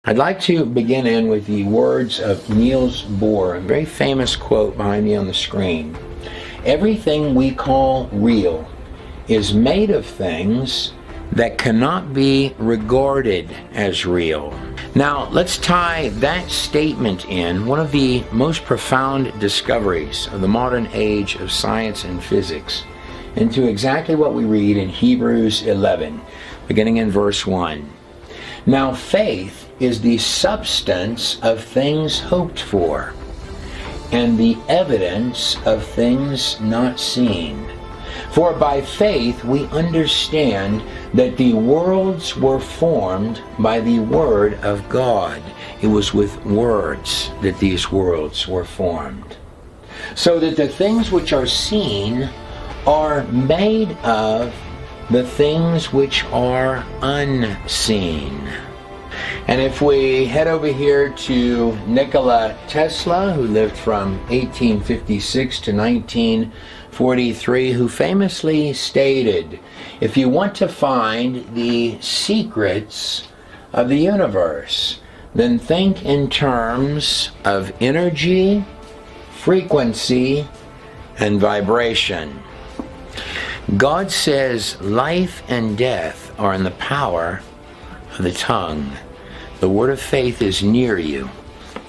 I'd like to begin in with the words of Niels Bohr, a very famous quote behind me on the screen. Everything we call real is made of things that cannot be regarded as real. Now, let's tie that statement in, one of the most profound discoveries of the modern age of science and physics, into exactly what we read in Hebrews 11, beginning in verse 1. Now, faith is the substance of things hoped for, and the evidence of things not seen. For by faith we understand that the worlds were formed by the word of God. It was with words that these worlds were formed. So that the things which are seen are made of the things which are unseen. And if we head over here to Nikola Tesla, who lived from 1856 to 1943, who famously stated, if you want to find the secrets of the universe, then think in terms of energy, frequency, and vibration. God says life and death are in the power of the tongue. The word of faith is near you.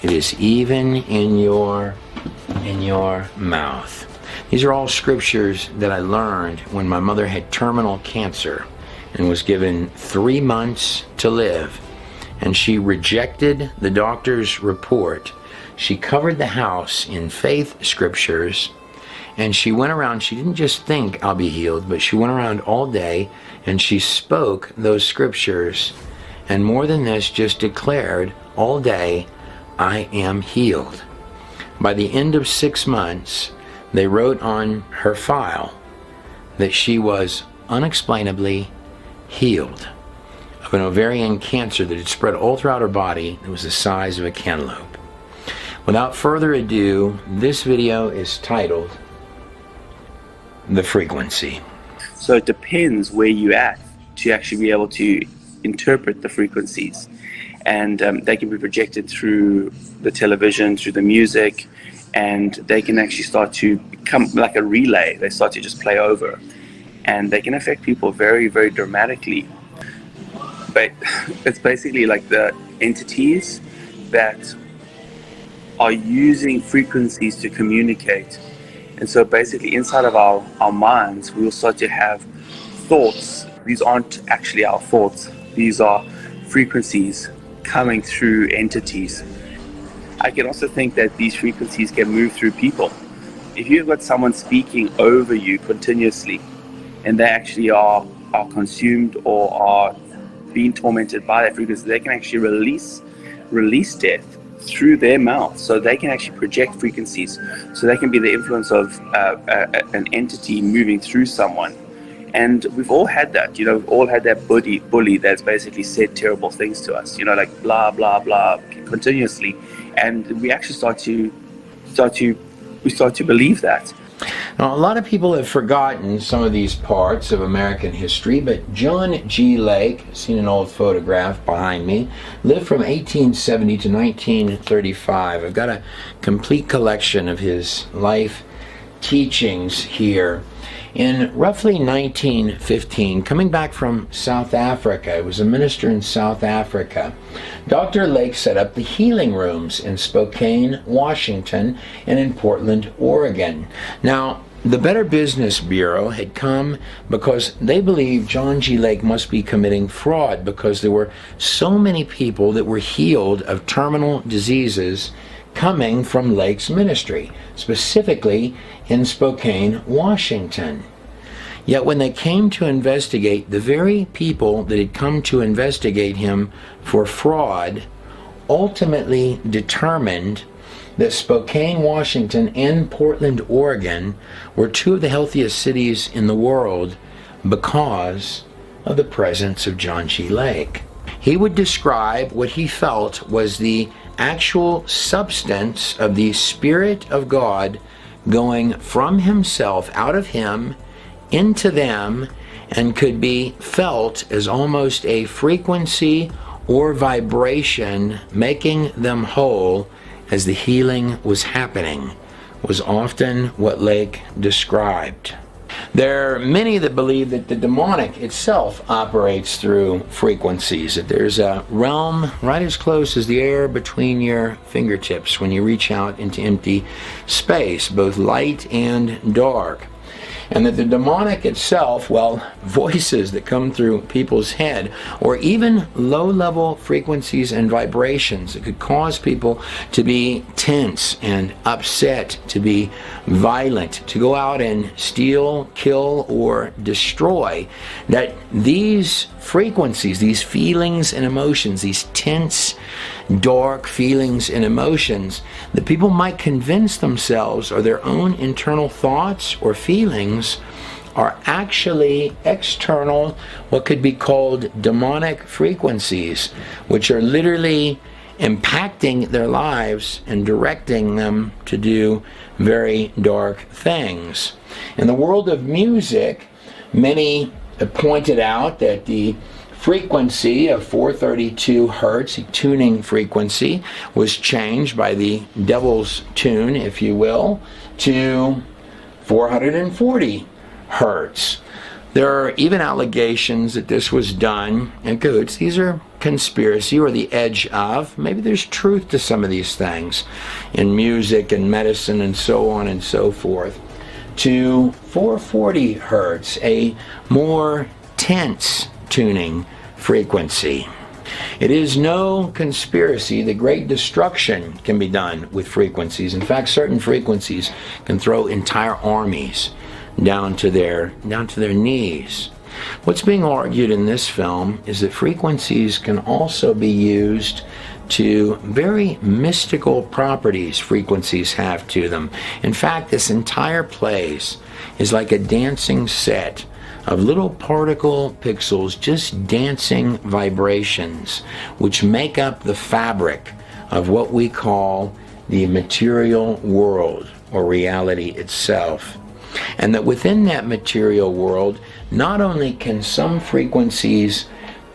It is even in your mouth. These are all scriptures that I learned when my mother had terminal cancer and was given 3 months to live. And she rejected the doctor's report. She covered the house in faith scriptures, and she went around. She didn't just think I'll be healed, but she went around all day and she spoke those scriptures. And more than this, just declared all day, I am healed. By the end of 6 months, they wrote on her file that she was unexplainably healed of an ovarian cancer that had spread all throughout her body. It was the size of a cantaloupe. Without further ado, this video is titled The Frequency. So it depends where you're at to actually be able to interpret the frequencies, and they can be projected through the television, through the music, and they can actually start to become like a relay. They start to just play over, and they can affect people very, very dramatically. But it's basically like the entities that are using frequencies to communicate. And so basically inside of our minds, we will start to have thoughts. These aren't actually our thoughts. These are frequencies coming through entities. I can also think that these frequencies can move through people. If you've got someone speaking over you continuously, and they actually are consumed or are being tormented by that frequency, they can actually release death through their mouth. So they can actually project frequencies. So they can be the influence of an entity moving through someone. And we've all had that, we've all had that bully that's basically said terrible things to us, like blah, blah, blah, continuously. And we actually start to believe that. Now, a lot of people have forgotten some of these parts of American history, but John G. Lake, seen an old photograph behind me, lived from 1870 to 1935. I've got a complete collection of his life teachings here. In roughly 1915, coming back from South Africa, I was a minister in South Africa, Dr. Lake set up the healing rooms in Spokane, Washington, and in Portland, Oregon. Now, the Better Business Bureau had come because they believed John G. Lake must be committing fraud because there were so many people that were healed of terminal diseases coming from Lake's ministry, specifically in Spokane, Washington. Yet when they came to investigate, the very people that had come to investigate him for fraud ultimately determined that Spokane, Washington, and Portland, Oregon were two of the healthiest cities in the world because of the presence of John G. Lake. He would describe what he felt was the actual substance of the Spirit of God going from himself, out of him, into them, and could be felt as almost a frequency or vibration making them whole as the healing was happening, was often what Lake described. There are many that believe that the demonic itself operates through frequencies, that there's a realm right as close as the air between your fingertips when you reach out into empty space, both light and dark. And that the demonic itself, well, voices that come through people's head, or even low-level frequencies and vibrations that could cause people to be tense and upset, to be violent, to go out and steal, kill, or destroy, that these frequencies, these feelings and emotions, these tense, dark feelings and emotions, that people might convince themselves or their own internal thoughts or feelings are actually external, what could be called demonic frequencies, which are literally impacting their lives and directing them to do very dark things. In the world of music, many have pointed out that the frequency of 432 hertz, the tuning frequency, was changed by the devil's tune, if you will, to 440 hertz. There are even allegations that this was done in cahoots. These are conspiracy or the edge of. Maybe there's truth to some of these things in music and medicine and so on and so forth. To 440 hertz, a more tense tuning frequency. It is no conspiracy that great destruction can be done with frequencies. In fact, certain frequencies can throw entire armies down to their knees. What's being argued in this film is that frequencies can also be used to very mystical properties frequencies have to them. In fact, this entire place is like a dancing set of little particle pixels, just dancing vibrations, which make up the fabric of what we call the material world or reality itself. And that within that material world, not only can some frequencies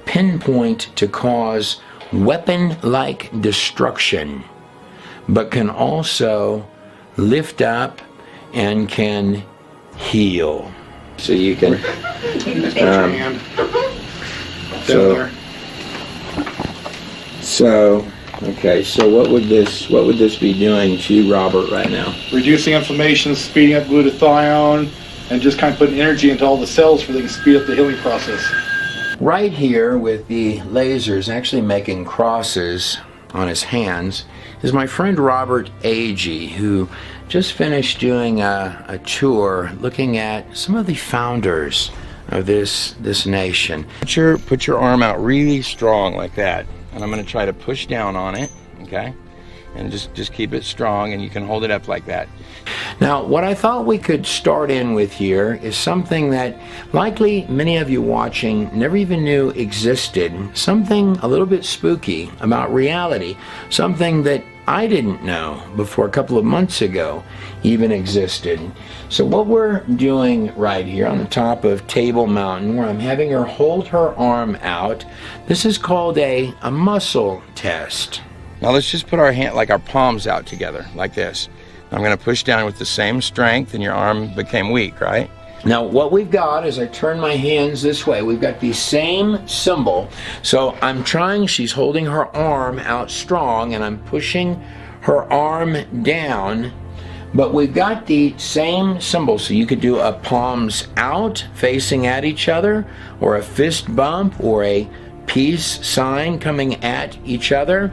pinpoint to cause weapon-like destruction, but can also lift up and can heal. So you can okay, so what would this be doing to you, Robert, right now? Reducing inflammation, speeding up glutathione, and just kind of putting energy into all the cells so they can speed up the healing process. Right here with the lasers actually making crosses on his hands is my friend Robert Agee, who just finished doing a tour looking at some of the founders of this nation. Put your arm out really strong like that, and I'm going to try to push down on it, okay? And just keep it strong, and you can hold it up like that. Now, what I thought we could start in with here is something that likely many of you watching never even knew existed. Something a little bit spooky about reality. Something that I didn't know before a couple of months ago even existed. So what we're doing right here on the top of Table Mountain, where I'm having her hold her arm out, this is called a muscle test. Now let's just put our hand, like our palms out together, like this. I'm going to push down with the same strength, and your arm became weak, right? Now what we've got, as I turn my hands this way, we've got the same symbol. So I'm trying, she's holding her arm out strong, and I'm pushing her arm down, but we've got the same symbol. So you could do a palms out facing at each other, or a fist bump, or a peace sign coming at each other.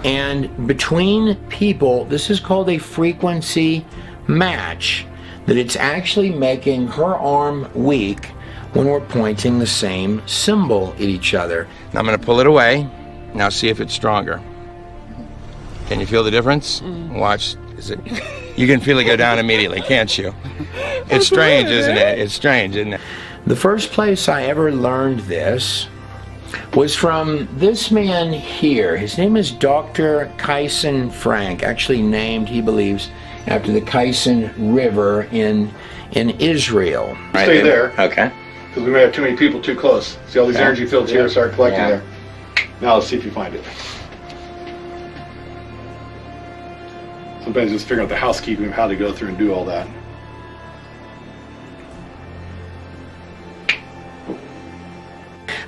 And between people, this is called a frequency match, that it's actually making her arm weak when we're pointing the same symbol at each other. Now I'm going to pull it away. Now see if it's stronger. Can you feel the difference? Watch. You can feel it go down immediately, can't you? It's strange, isn't it? It's strange, isn't it? The first place I ever learned this was from this man here. His name is Dr. Kyson Frank, actually named, he believes, after the Kyson River in Israel. Stay there. Okay. Because we may have too many people too close. See all these energy fields here start collecting there. Now let's see if you find it. Sometimes just figuring out the housekeeping of how to go through and do all that.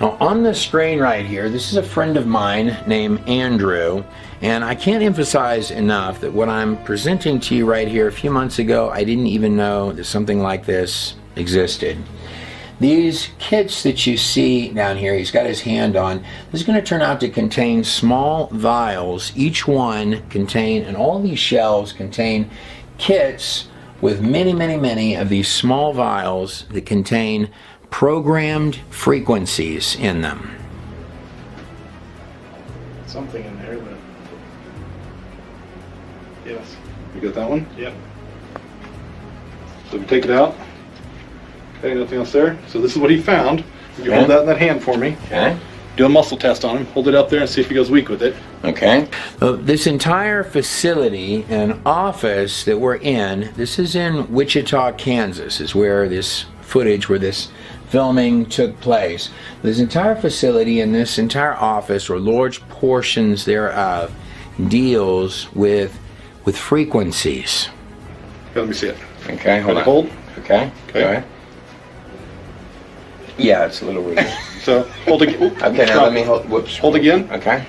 Now on the screen right here, this is a friend of mine named Andrew, and I can't emphasize enough that what I'm presenting to you right here, a few months ago, I didn't even know that something like this existed. These kits that you see down here, he's got his hand on, this is going to turn out to contain small vials. Each one contain, and all these shelves contain kits with many of these small vials that contain programmed frequencies in them. Something in there, but yes. You got that one? Yep. So we take it out. Okay, nothing else there. So this is what he found. You hold that in that hand for me. Okay. Do a muscle test on him. Hold it up there and see if he goes weak with it. Okay. This entire facility and office that we're in, this is in Wichita, Kansas, is where this footage, where this filming took place. This entire facility and this entire office, or large portions thereof, deals with frequencies. Okay, let me see it. Okay, hold on. Hold. Okay. Okay. Go ahead. Yeah, it's a little weird. So hold again. Okay, now let me hold. Whoops. Hold again. Okay.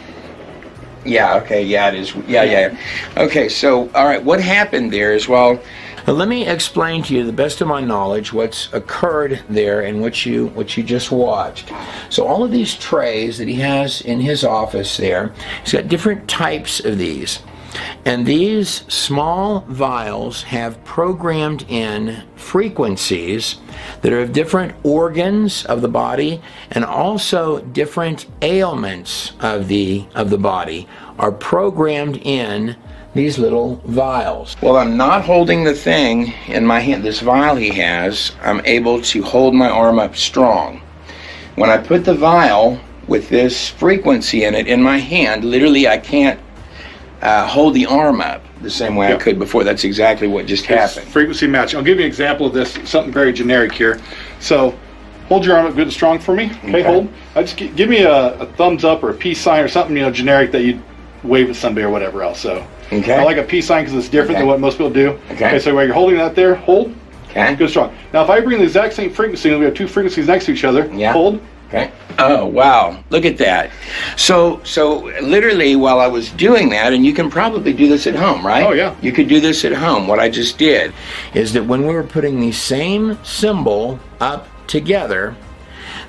Yeah. Okay. Yeah, it is. Yeah. Okay. So, all right. What happened there is, well, let me explain to you, the best of my knowledge, what's occurred there and what you just watched. So all of these trays that he has in his office there, he's got different types of these. And these small vials have programmed in frequencies that are of different organs of the body, and also different ailments of the body are programmed in these little vials. Well, I'm not holding the thing in my hand, this vial he has. I'm able to hold my arm up strong. When I put the vial with this frequency in it in my hand, literally I can't hold the arm up the same way I could before. That's exactly what just happened. Frequency matching. I'll give you an example of this, something very generic here. So hold your arm up good and strong for me. Okay, hold. Just give me a thumbs up or a peace sign or something, generic that you'd wave at somebody or whatever else. So I like a peace sign because it's different than what most people do. Okay, so while you're holding that there, hold. Okay. Good and strong. Now if I bring the exact same frequency, and we have two frequencies next to each other, hold. Okay. Oh, wow. Look at that. So literally while I was doing that, and you can probably do this at home, right? Oh, yeah. You could do this at home. What I just did is that when we were putting the same symbol up together,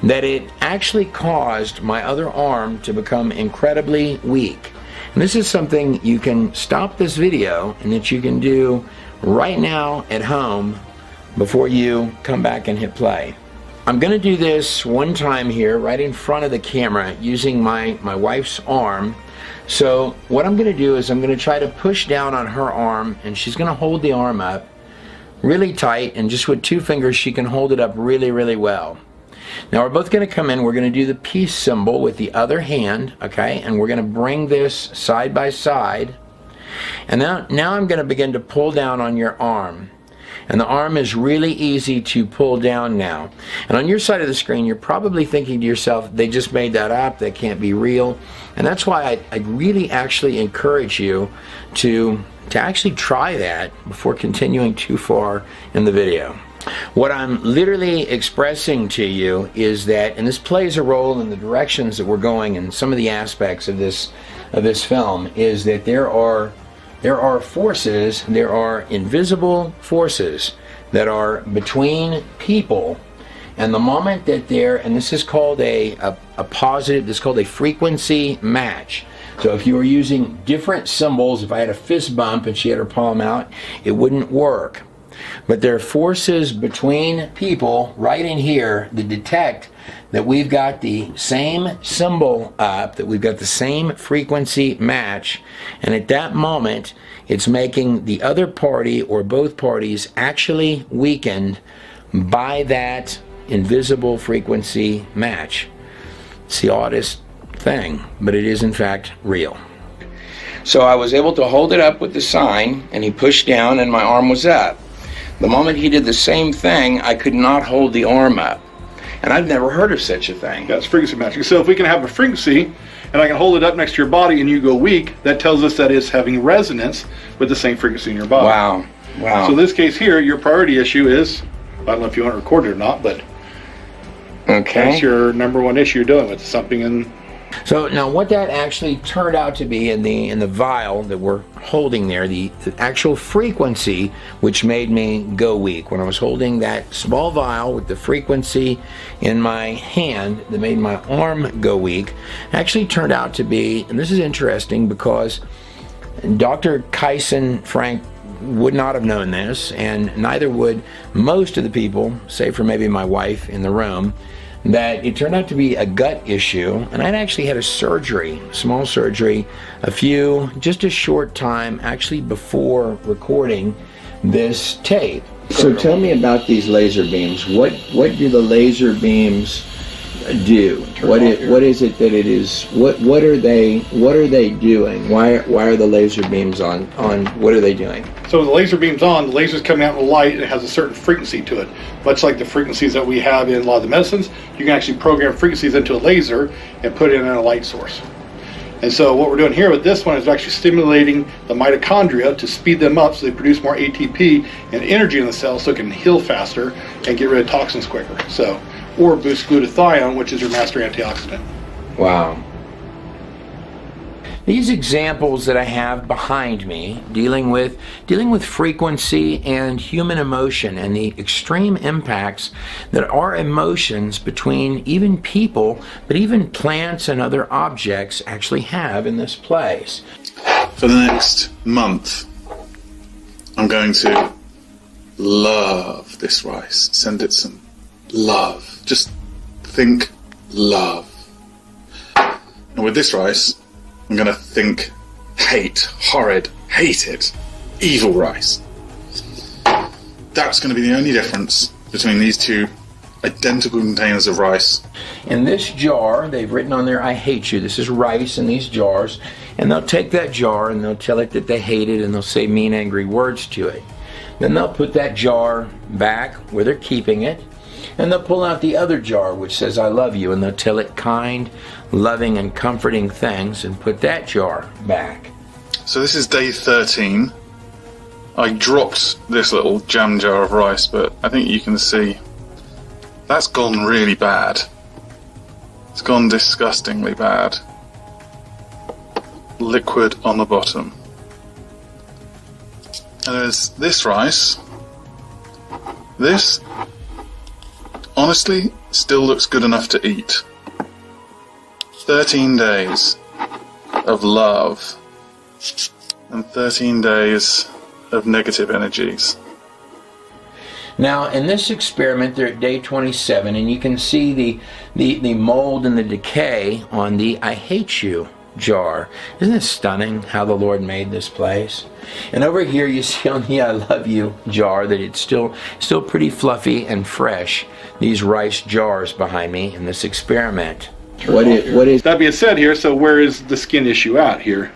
that it actually caused my other arm to become incredibly weak. And this is something you can stop this video and that you can do right now at home before you come back and hit play. I'm going to do this one time here right in front of the camera using my wife's arm. So what I'm going to do is I'm going to try to push down on her arm, and she's going to hold the arm up really tight, and just with two fingers she can hold it up really well. Now we're both going to come in, we're going to do the peace symbol with the other hand, okay, and we're going to bring this side by side, and now I'm going to begin to pull down on your arm. And the arm is really easy to pull down now. And on your side of the screen, you're probably thinking to yourself, they just made that up, that can't be real. And that's why I'd really actually encourage you to actually try that before continuing too far in the video. What I'm literally expressing to you is that, and this plays a role in the directions that we're going and some of the aspects of this film, is that there are forces, there are invisible forces that are between people, and the moment that they're, and this is called a positive, this is called a frequency match. So if you were using different symbols, if I had a fist bump and she had her palm out, it wouldn't work. But there are forces between people right in here that detect that we've got the same symbol up, that we've got the same frequency match, and at that moment it's making the other party or both parties actually weakened by that invisible frequency match. It's the oddest thing, but it is in fact real. So I was able to hold it up with the sign, and he pushed down and my arm was up. The moment he did the same thing, I could not hold the arm up. And I've never heard of such a thing. That's frequency matching. So if we can have a frequency, and and I can hold it up next to your body and you go weak, that tells us that it's having resonance with the same frequency in your body. Wow. Wow. So in this case here, your priority issue is, I don't know if you want to record it or not, but that's your number one issue you're dealing with, something in. So now what that actually turned out to be in the vial that we're holding there, the actual frequency which made me go weak, when I was holding that small vial with the frequency in my hand that made my arm go weak, actually turned out to be, and this is interesting because Dr. Kyson Frank would not have known this, and neither would most of the people, save for maybe my wife in the room, that it turned out to be a gut issue. And I'd actually had a surgery, small surgery, just a short time actually before recording this tape. So tell me about these laser beams. What do the laser beams do? What is it that it is? What are they doing? Why are the laser beams on? What are they doing? So the laser beam's on, the laser's coming out in the light, and it has a certain frequency to it. Much like the frequencies that we have in a lot of the medicines, you can actually program frequencies into a laser and put it in a light source. And so what we're doing here with this one is actually stimulating the mitochondria to speed them up so they produce more ATP and energy in the cell so it can heal faster and get rid of toxins quicker. So, or boost glutathione, which is your master antioxidant. Wow. These examples that I have behind me dealing with frequency and human emotion and the extreme impacts that our emotions between even people, but even plants and other objects actually have in this place. For the next month, I'm going to love this rice. Send it some love. Just think love. And with this rice, I'm going to think hate, horrid, hate it, evil rice. That's going to be the only difference between these two identical containers of rice. In this jar, they've written on there, I hate you. This is rice in these jars. And they'll take that jar and they'll tell it that they hate it and they'll say mean, angry words to it. Then they'll put that jar back where they're keeping it. And they'll pull out the other jar which says I love you, and they'll tell it kind, loving, and comforting things and put that jar back. So this is day 13. I dropped this little jam jar of rice, but I think you can see that's gone really bad. It's gone disgustingly bad. Liquid on the bottom. And there's this rice. This honestly still looks good enough to eat. 13 days of love and 13 days of negative energies. Now, in this experiment, they're at day 27, and you can see the mold and the decay on the I hate you jar. Isn't it stunning how the Lord made this place? And over here you see on the I love you jar that it's still pretty fluffy and fresh. These rice jars behind me in this experiment. What is That being said here, so where is the skin issue at here?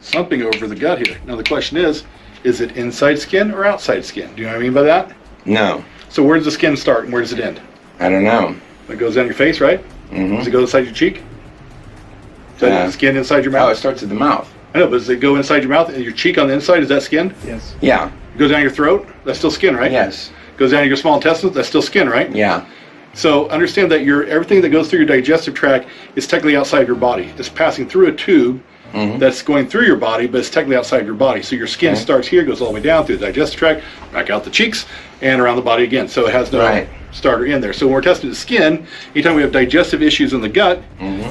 Something over the gut here. Now the question is it inside skin or outside skin? Do you know what I mean by that? No, So where does the skin start and where does it end? I don't know. It goes down your face, right? Mm-hmm. Does it go inside your cheek? Is that the skin inside your mouth? Oh, it starts at the mouth. I know, but does it go inside your mouth and your cheek on the inside? Is that skin? Yes. Yeah. It goes down your throat? That's still skin, right? Yes. Goes down your small intestines? That's still skin, right? Yeah. So understand that everything that goes through your digestive tract is technically outside your body. It's passing through a tube that's going through your body, but it's technically outside your body. So your skin starts here, goes all the way down through the digestive tract, back out the cheeks, and around the body again. So it has no starter in there. So when we're testing the skin, anytime we have digestive issues in the gut,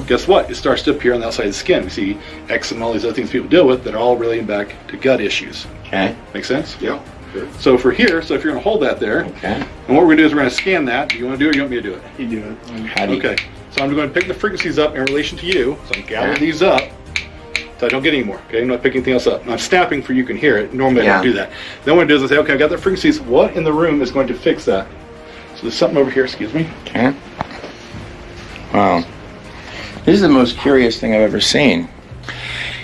guess what? It starts to appear on the outside of the skin. We see eczema and all these other things people deal with that are all relating back to gut issues. Okay. Make sense? Yeah. So for here, if you're going to hold that there, and what we're going to do is we're going to scan that. Do you want to do it or you want me to do it? You do it. How do you, Okay. So I'm going to pick the frequencies up in relation to you. So I'm gathering these up so I don't get any more. Okay, I'm not picking anything else up. I'm snapping for you can hear it. Normally I don't do that. Then what I do is I say, okay, I got the frequencies. What in the room is going to fix that? So there's something over here, excuse me. Okay. Wow. This is the most curious thing I've ever seen.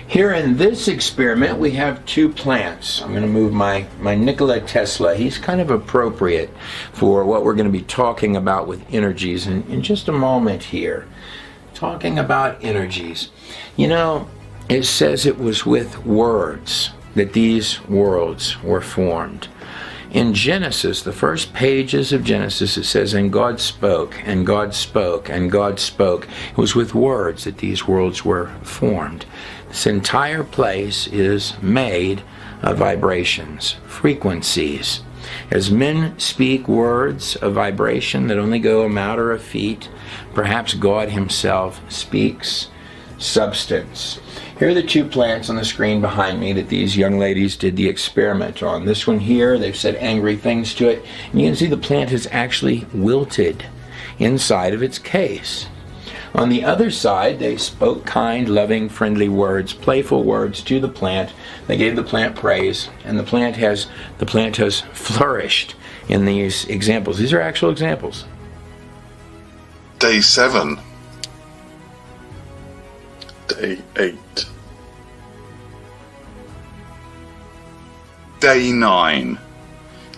Here in this experiment, we have two plants. I'm going to move my Nikola Tesla. He's kind of appropriate for what we're going to be talking about with energies in just a moment here. talking about energies. You know, it says it was with words that these worlds were formed. In Genesis, the first pages of Genesis, it says, and God spoke, and God spoke, and God spoke. It was with words that these worlds were formed. This entire place is made of vibrations, frequencies. As men speak words of vibration that only go a matter of feet, perhaps God himself speaks substance. Here are the two plants on the screen behind me that these young ladies did the experiment on. This one here, they've said angry things to it, and you can see the plant has actually wilted inside of its case. On the other side, they spoke kind, loving, friendly words, playful words to the plant. They gave the plant praise, and the plant has flourished in these examples. These are actual examples. Day 7. Day 8. Day 9.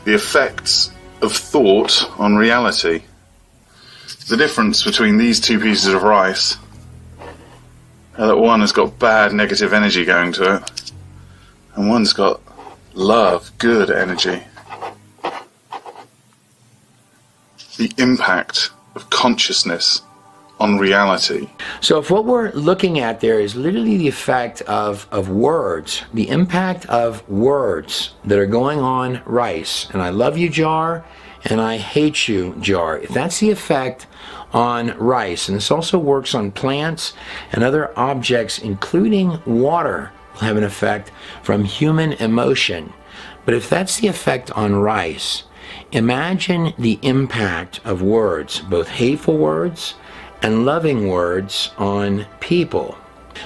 The effects of thought on reality. The difference between these two pieces of rice is that one has got bad negative energy going to it, and one's got love, good energy. The impact of consciousness on reality. So if what we're looking at there is literally the effect of words, the impact of words that are going on rice, and I love you jar, and I hate you jar, if that's the effect on rice, and this also works on plants and other objects, including water, will have an effect from human emotion. But if that's the effect on rice, imagine the impact of words, both hateful words and loving words, on people.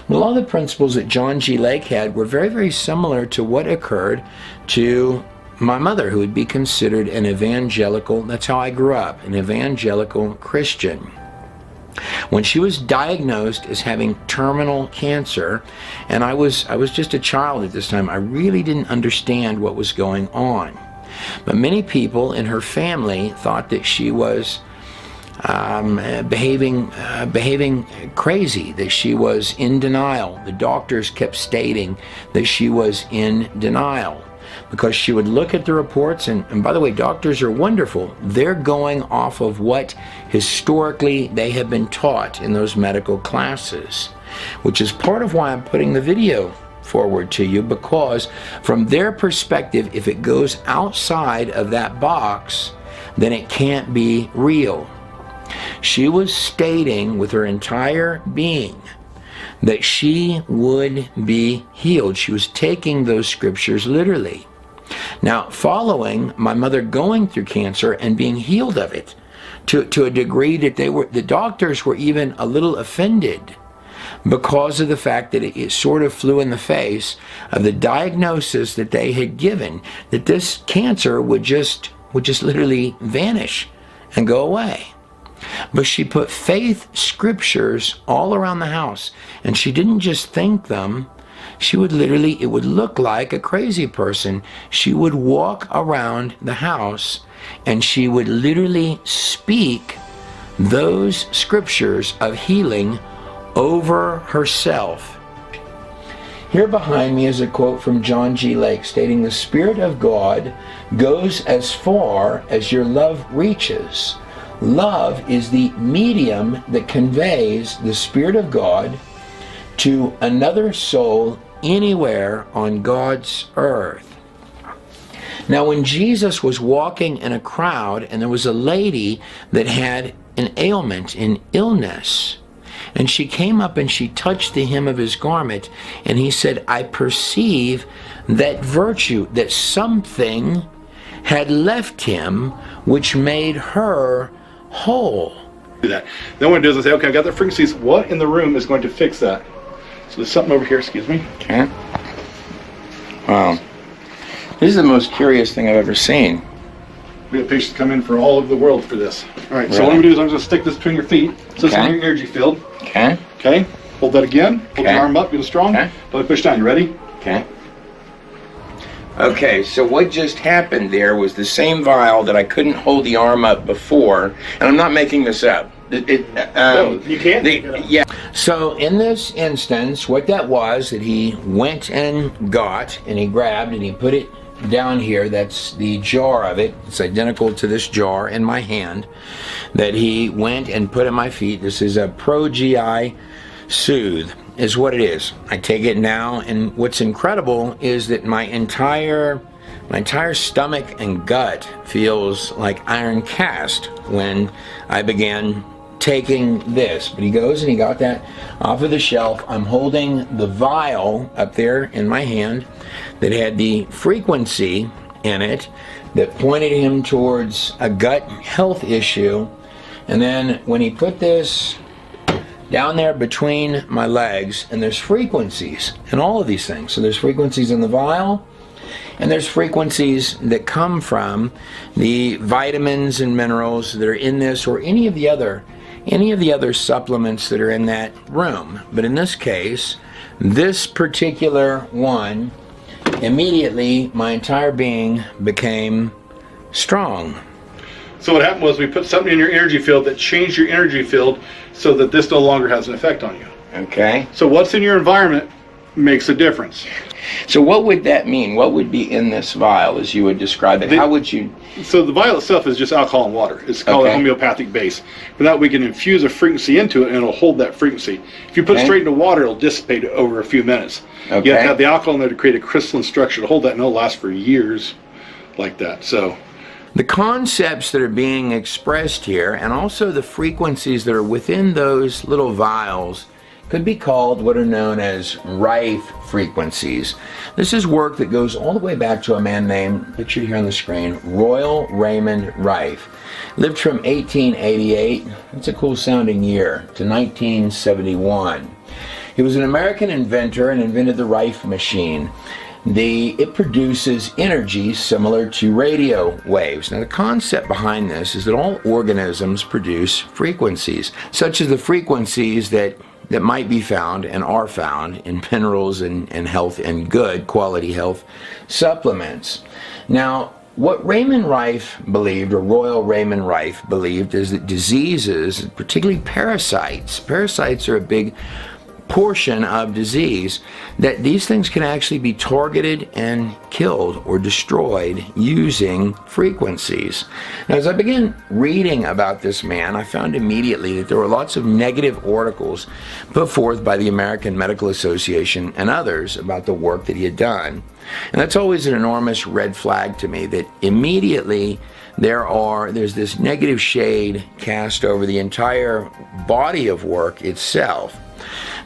Well, all the principles that John G. Lake had were very, very similar to what occurred to my mother, who would be considered an evangelical, that's how I grew up, an evangelical Christian. When she was diagnosed as having terminal cancer, and I was just a child at this time, I really didn't understand what was going on. But many people in her family thought that she was behaving crazy, that she was in denial. The doctors kept stating that she was in denial because she would look at the reports, and by the way, doctors are wonderful. They're going off of what historically they have been taught in those medical classes, which is part of why I'm putting the video forward to you, because from their perspective, if it goes outside of that box, then it can't be real. She was stating with her entire being that she would be healed. She was taking those scriptures literally. Now, following my mother going through cancer and being healed of it to a degree that the doctors were even a little offended because of the fact that it sort of flew in the face of the diagnosis that they had given, that this cancer would just literally vanish and go away. But she put faith scriptures all around the house, and she didn't just think them. She would literally, it would look like a crazy person. She would walk around the house and she would literally speak those scriptures of healing over herself. Here behind me is a quote from John G. Lake stating, "The Spirit of God goes as far as your love reaches. Love is the medium that conveys the Spirit of God to another soul anywhere on God's earth." Now, when Jesus was walking in a crowd and there was a lady that had an ailment, an illness, and she came up and she touched the hem of his garment, and he said, "I perceive that virtue, that something had left him which made her whole." Do that. Then what I do is I say, okay, I got the frequencies. What in the room is going to fix that? So there's something over here, excuse me. Okay. Wow. This is the most curious thing I've ever seen. We have patients come in for all over the world for this. All right, so Really? what I'm going to do is I'm going to stick this between your feet. So this is Okay. your energy field. Okay. Okay, hold that again. Hold Okay. your arm up, get it strong. Okay. Let it push down. You ready? Okay. Okay, so what just happened there was the same vial that I couldn't hold the arm up before, and I'm not making this up. You can't? Yeah. So in this instance, what that was that he went and got, and he grabbed, and he put it down here. That's the jar of it. It's identical to this jar in my hand that he went and put in my feet. This is a Pro GI Soothe, is what it is. I take it now, and what's incredible is that my entire stomach and gut feels like iron cast when I began taking this. But he goes and he got that off of the shelf. I'm holding the vial up there in my hand that had the frequency in it that pointed him towards a gut health issue. And then when he put this down there between my legs, and there's frequencies in all of these things. So there's frequencies in the vial, and there's frequencies that come from the vitamins and minerals that are in this, or any of the other supplements that are in that room. But in this case, this particular one, immediately my entire being became strong. So what happened was we put something in your energy field that changed your energy field so that this no longer has an effect on you. Okay. So what's in your environment makes a difference. So what would that mean? What would be in this vial as you would describe it? How would you... So the vial itself is just alcohol and water. It's called a homeopathic base. But that we can infuse a frequency into it, and it'll hold that frequency. If you put it straight into water, it'll dissipate over a few minutes. Okay. You have to have the alcohol in there to create a crystalline structure to hold that, and it'll last for years like that. So the concepts that are being expressed here, and also the frequencies that are within those little vials, could be called what are known as Rife frequencies. This is work that goes all the way back to a man named, pictured here on the screen, Royal Raymond Rife. Lived from 1888, that's a cool sounding year, to 1971. He was an American inventor and invented the Rife machine. It produces energy similar to radio waves. Now the concept behind this is that all organisms produce frequencies, such as the frequencies that might be found and are found in minerals and health and good quality health supplements. Now, what Raymond Rife believed, or Royal Raymond Rife believed, is that diseases, particularly parasites are a big portion of disease, that these things can actually be targeted and killed or destroyed using frequencies. Now, as I began reading about this man, I found immediately that there were lots of negative articles put forth by the American Medical Association and others about the work that he had done. And that's always an enormous red flag to me, that immediately there's this negative shade cast over the entire body of work itself.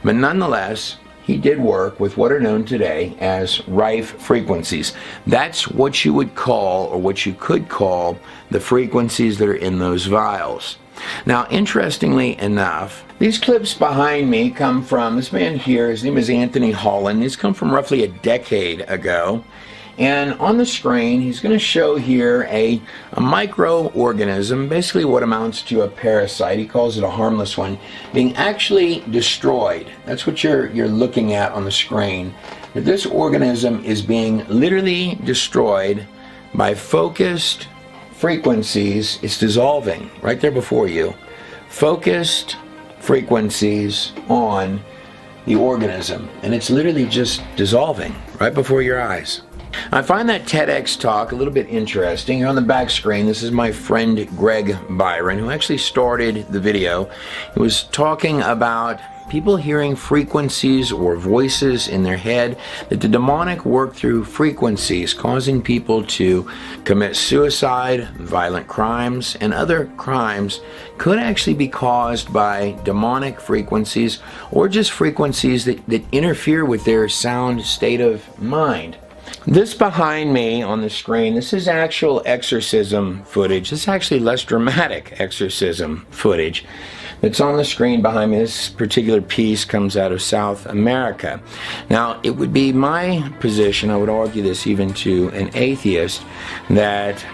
But nonetheless, he did work with what are known today as Rife frequencies. That's what you would call, or what you could call, the frequencies that are in those vials. Now, interestingly enough, these clips behind me come from this man here. His name is Anthony Holland. These come from roughly a decade ago. And on the screen, he's going to show here a microorganism, basically what amounts to a parasite. He calls it a harmless one, being actually destroyed. That's what you're looking at on the screen. That this organism is being literally destroyed by focused frequencies. It's dissolving right there before you. Focused frequencies on the organism, and it's literally just dissolving right before your eyes. I find that TEDx talk a little bit interesting. Here on the back screen, this is my friend Greg Byron, who actually started the video. He was talking about people hearing frequencies or voices in their head, that the demonic work through frequencies, causing people to commit suicide, violent crimes, and other crimes could actually be caused by demonic frequencies, or just frequencies that interfere with their sound state of mind. This behind me on the screen, this is actual exorcism footage. This is actually less dramatic exorcism footage that's on the screen behind me. This particular piece comes out of South America. Now, it would be my position, I would argue this even to an atheist, that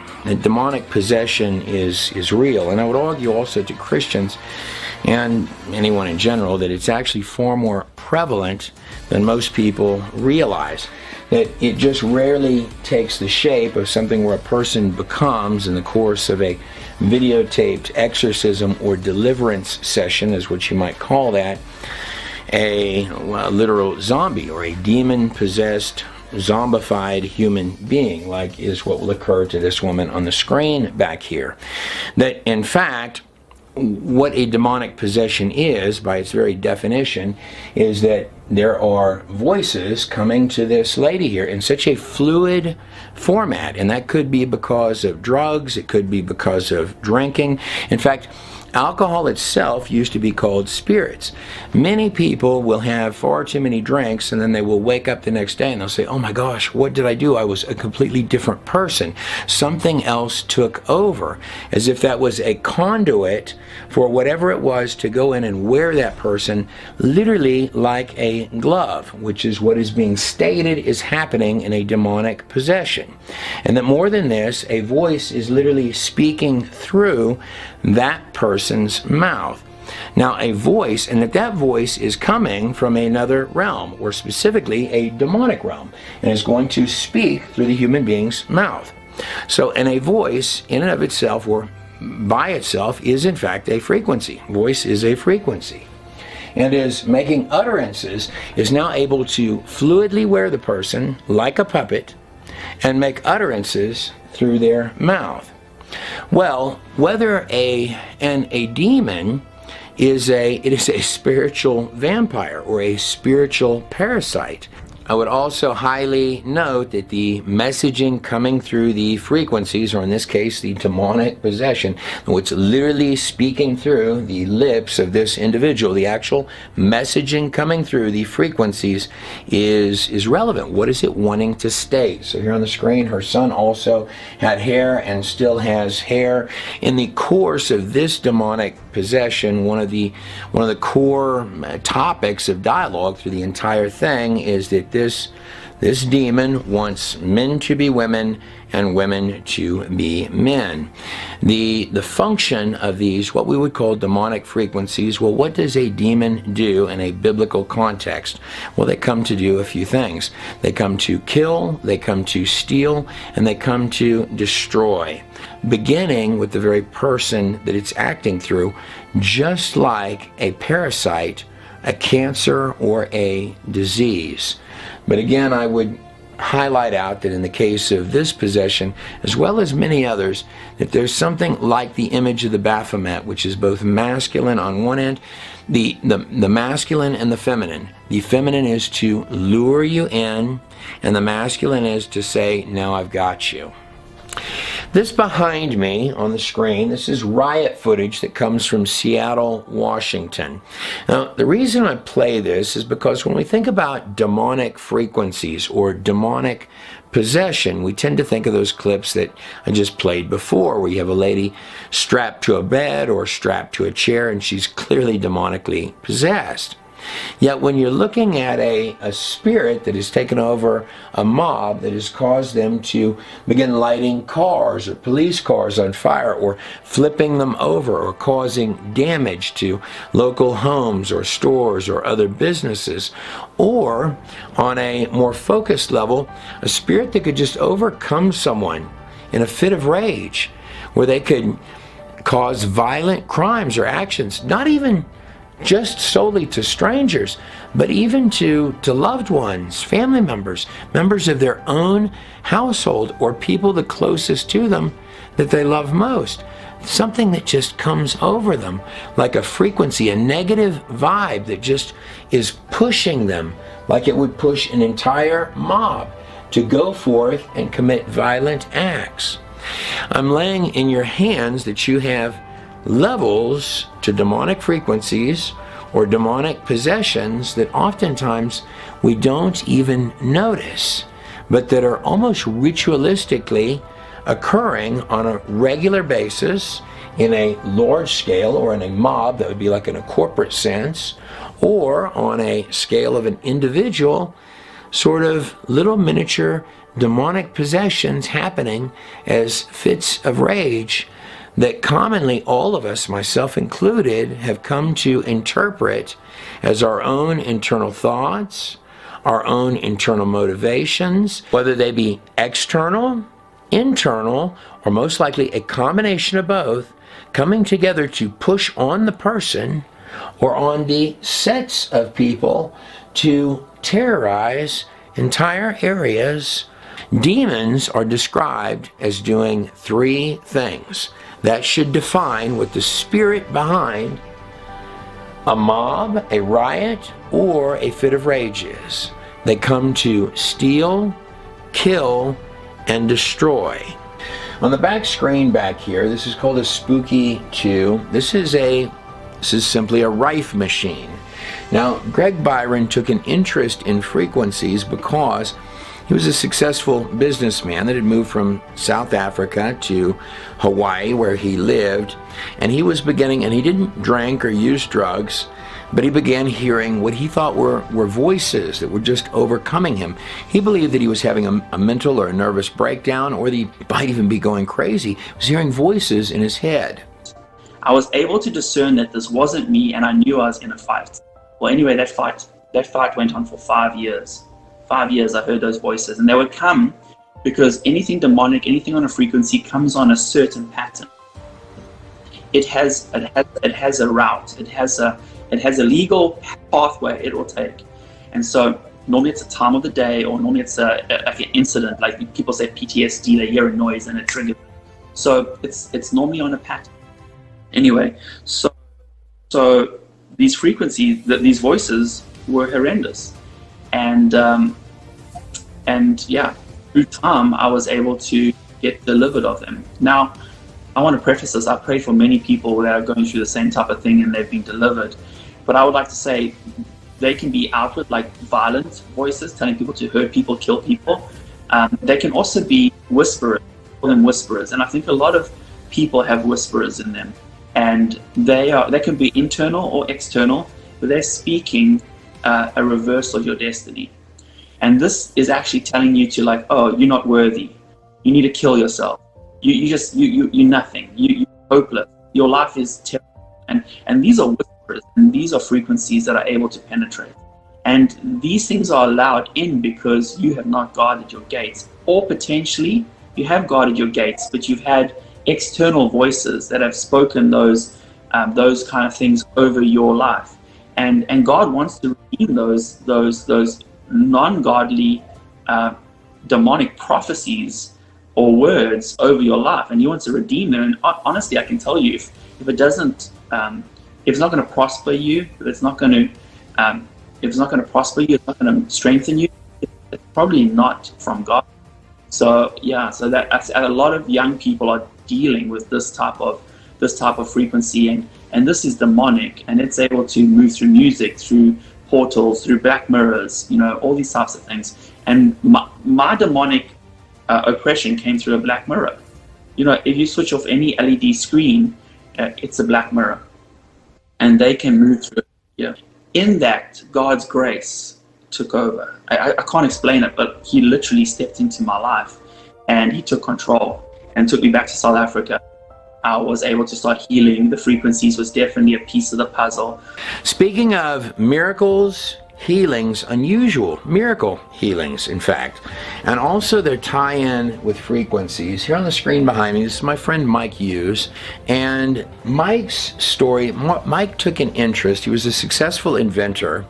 demonic possession is real. And I would argue also to Christians and anyone in general, that it's actually far more prevalent than most people realize. That it just rarely takes the shape of something where a person becomes, in the course of a videotaped exorcism or deliverance session, is what you might call that, a literal zombie or a demon-possessed, zombified human being, like is what will occur to this woman on the screen back here. That, in fact, what a demonic possession is, by its very definition, is that there are voices coming to this lady here in such a fluid format, and that could be because of drugs, it could be because of drinking. In fact, alcohol itself used to be called spirits. Many people will have far too many drinks, and then they will wake up the next day and they'll say, oh my gosh, what did I do? I was a completely different person. Something else took over, as if that was a conduit for whatever it was to go in and wear that person literally like a glove, which is what is being stated is happening in a demonic possession. And that more than this, a voice is literally speaking through that person's mouth. Now, a voice, and that voice is coming from another realm, or specifically a demonic realm, and is going to speak through the human being's mouth. So, and a voice in and of itself, or by itself, is in fact a frequency. Voice is a frequency, and is making utterances, is now able to fluidly wear the person like a puppet and make utterances through their mouth. Well, whether a demon is a spiritual vampire or a spiritual parasite. I would also highly note that the messaging coming through the frequencies, or in this case the demonic possession, what's literally speaking through the lips of this individual, the actual messaging coming through the frequencies is relevant. What is it wanting to state? So here on the screen, her son also had hair and still has hair. In the course of this demonic possession, one of the core topics of dialogue through the entire thing is that this demon wants men to be women and women to be men. The function of these, what we would call demonic frequencies, well, what does a demon do in a biblical context? Well, they come to do a few things. They come to kill, they come to steal, and they come to destroy, beginning with the very person that it's acting through, just like a parasite, a cancer, or a disease. But again, I would highlight out that in the case of this possession, as well as many others, that there's something like the image of the Baphomet, which is both masculine on one end, the masculine and the feminine. The feminine is to lure you in, and the masculine is to say, now I've got you. This behind me on the screen, this is riot footage that comes from Seattle, Washington. Now, the reason I play this is because when we think about demonic frequencies or demonic possession, we tend to think of those clips that I just played before, where you have a lady strapped to a bed or strapped to a chair and she's clearly demonically possessed. Yet when you're looking at a spirit that has taken over a mob, that has caused them to begin lighting cars or police cars on fire, or flipping them over, or causing damage to local homes or stores or other businesses, or on a more focused level, a spirit that could just overcome someone in a fit of rage, where they could cause violent crimes or actions, not even just solely to strangers, but even to loved ones, family members, members of their own household, or people the closest to them that they love most. Something that just comes over them like a frequency, a negative vibe that just is pushing them, like it would push an entire mob to go forth and commit violent acts. I'm laying in your hands that you have levels to demonic frequencies or demonic possessions that oftentimes we don't even notice, but that are almost ritualistically occurring on a regular basis in a large scale, or in a mob, that would be like in a corporate sense, or on a scale of an individual, sort of little miniature demonic possessions happening as fits of rage that commonly all of us, myself included, have come to interpret as our own internal thoughts, our own internal motivations, whether they be external, internal, or most likely a combination of both, coming together to push on the person or on the sets of people to terrorize entire areas. Demons are described as doing three things that should define what the spirit behind a mob, a riot, or a fit of rage is. They come to steal, kill, and destroy. On the back screen back here, this is called a spooky Tue. This is simply a rife machine. Now, Greg Byron took an interest in frequencies because he was a successful businessman that had moved from South Africa to Hawaii, where he lived, and he was beginning, and he didn't drink or use drugs, but he began hearing what he thought were voices that were just overcoming him. He believed that he was having a mental or a nervous breakdown, or that he might even be going crazy. He was hearing voices in his head. I was able to discern that this wasn't me, and I knew I was in a fight. Well, anyway, that fight went on for 5 years. 5 years I heard those voices, and they would come because anything demonic, anything on a frequency comes on a certain pattern. It has a route. It has a legal pathway it will take. And so normally it's a time of the day, or normally it's like an incident, like people say PTSD, they hear a noise and it triggers. So it's normally on a pattern. Anyway, so these frequencies, these voices were horrendous. And yeah, through time I was able to get delivered of them. Now, I want to preface this, I pray for many people that are going through the same type of thing and they've been delivered. But I would like to say they can be outward, like violent voices telling people to hurt people, kill people. They can also be whisperers, call them whisperers. And I think a lot of people have whisperers in them. And they can be internal or external, but they're speaking a reverse of your destiny. And this is actually telling you to, like, oh, you're not worthy. You need to kill yourself. You're nothing. You're hopeless. Your life is terrible. And these are whispers, and these are frequencies that are able to penetrate. And these things are allowed in because you have not guarded your gates. Or potentially you have guarded your gates, but you've had external voices that have spoken those kind of things over your life. And God wants to redeem those non-godly demonic prophecies or words over your life, and He wants to redeem them. And honestly, I can tell you, if it doesn't, if it's not going to prosper you, if it's not going to prosper you, it's not going to strengthen you, it's probably not from God. So yeah, so that a lot of young people are dealing with this type of frequency, and this is demonic, and it's able to move through music, through portals, through black mirrors, all these types of things. And my demonic oppression came through a black mirror. If you switch off any LED screen, it's a black mirror, and they can move through it. Yeah. In that, God's grace took over. I can't explain it, but He literally stepped into my life, and He took control and took me back to South Africa. I was able to start healing. The frequencies was definitely a piece of the puzzle. Speaking of miracles, healings, unusual miracle healings, in fact, and also their tie-in with frequencies. Here on the screen behind me, this is my friend Mike Tues, and Mike's story. Mike took an interest. He was a successful inventor,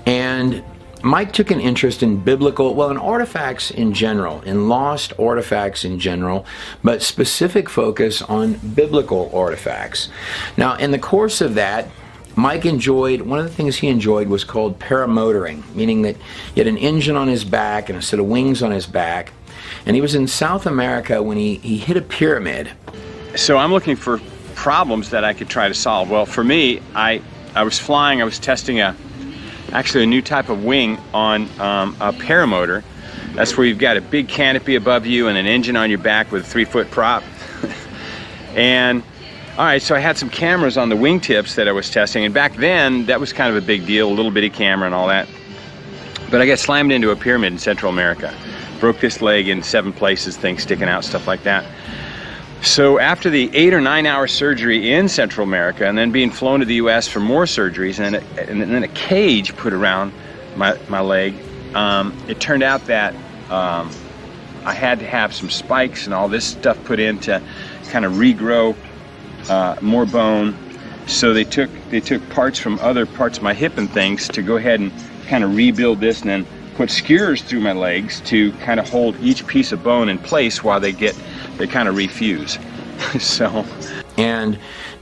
and Mike took an interest in in artifacts in general, in lost artifacts in general, but specific focus on biblical artifacts. Now, in the course of that, Mike one of the things he enjoyed was called paramotoring, meaning that he had an engine on his back and a set of wings on his back. And he was in South America when he hit a pyramid. So I'm looking for problems that I could try to solve. Well, for me, I was flying, I was testing actually a new type of wing on a paramotor. That's where you've got a big canopy above you and an engine on your back with a 3-foot prop. And all right, so I had some cameras on the wingtips that I was testing, and back then that was kind of a big deal, a little bitty camera and all that. But I got slammed into a pyramid in Central America. Broke this leg in 7 places, things sticking out, stuff like that. So after the 8 or 9 hour surgery in Central America, and then being flown to the U.S. for more surgeries, and then a cage put around my leg, it turned out that I had to have some spikes and all this stuff put in to kind of regrow more bone. So they took parts from other parts of my hip and things to go ahead and kind of rebuild this, and then put skewers through my legs to kind of hold each piece of bone in place while they kind of refuse. So, and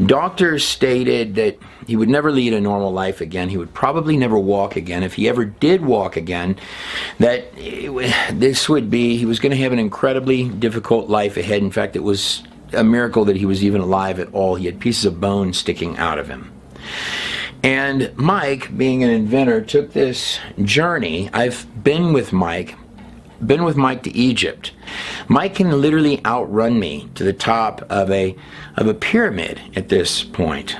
doctors stated that he would never lead a normal life again. He would probably never walk again. If he ever did walk again, that he was going to have an incredibly difficult life ahead. In fact, it was a miracle that he was even alive at all. He had pieces of bone sticking out of him. And Mike, being an inventor, took this journey. I've been with Mike to Egypt. Mike can literally outrun me to the top of a pyramid at this point.